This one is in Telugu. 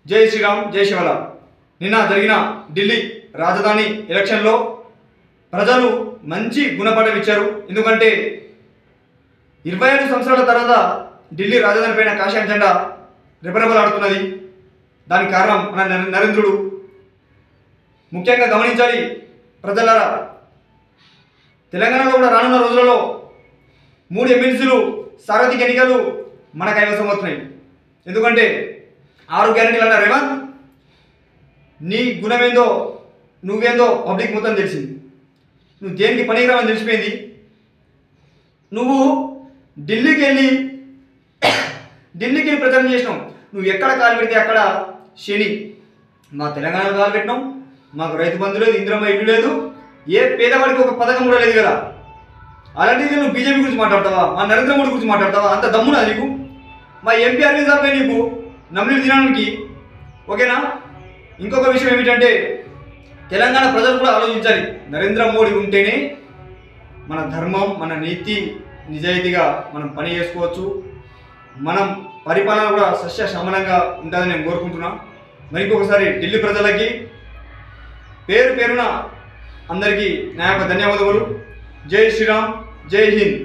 జై శ్రీరామ్ జై శివల. నిన్న జరిగిన ఢిల్లీ రాజధాని ఎలక్షన్లో ప్రజలు మంచి గుణపాఠం ఇచ్చారు. ఎందుకంటే 25 సంవత్సరాల తర్వాత ఢిల్లీ రాజధాని పైన కాషాయం జెండా రెపరెపలాడుతున్నది. దానికి కారణం మన నరేంద్రుడు. ముఖ్యంగా గమనించాలి ప్రజలారా, తెలంగాణలో కూడా రానున్న రోజులలో 3 ఎమ్మెల్సీలు సార్వత్రిక ఎన్నికలు మన కైవసం అవుతున్నాయి. ఎందుకంటే 6 గ్యారెంటీలు అన్న రేవంత్, నీ గుణమేందో నువ్వేందో పబ్లిక్ మొత్తం తెలిసింది. నువ్వు దేనికి పనికిరావని తెలిసిపోయింది. నువ్వు ఢిల్లీకి వెళ్ళి ప్రచారం చేసినావు. నువ్వు ఎక్కడ కాలు పెడితే అక్కడ శని. మా తెలంగాణలో కాలు పెట్టినాం, మాకు రైతు బంధు లేదు, ఇందిరమ్మ ఇల్లు లేదు, ఏ పేదవాడికి ఒక పథకం కూడా లేదు కదా. అలాంటిది నువ్వు బీజేపీ గురించి మాట్లాడతావా, మా నరేంద్ర మోడీ గురించి మాట్లాడతావా? అంత దమ్మునా నీకు? మా ఎంపీ అరవింద్ సార్ నీకు నమ్మిలి తినడానికి ఓకేనా? ఇంకొక విషయం ఏమిటంటే, తెలంగాణ ప్రజలు కూడా ఆలోచించాలి. నరేంద్ర మోడీ ఉంటేనే మన ధర్మం, మన నీతి, నిజాయితీగా మనం పని చేసుకోవచ్చు. మనం పరిపాలన కూడా సస్యశ్యామలంగా ఉంటుందని నేను కోరుకుంటున్నా. మరి ఇంకొకసారి ఢిల్లీ ప్రజలకి పేరున అందరికీ నా యొక్క ధన్యవాదములు. జై శ్రీరామ్, జై హింద్.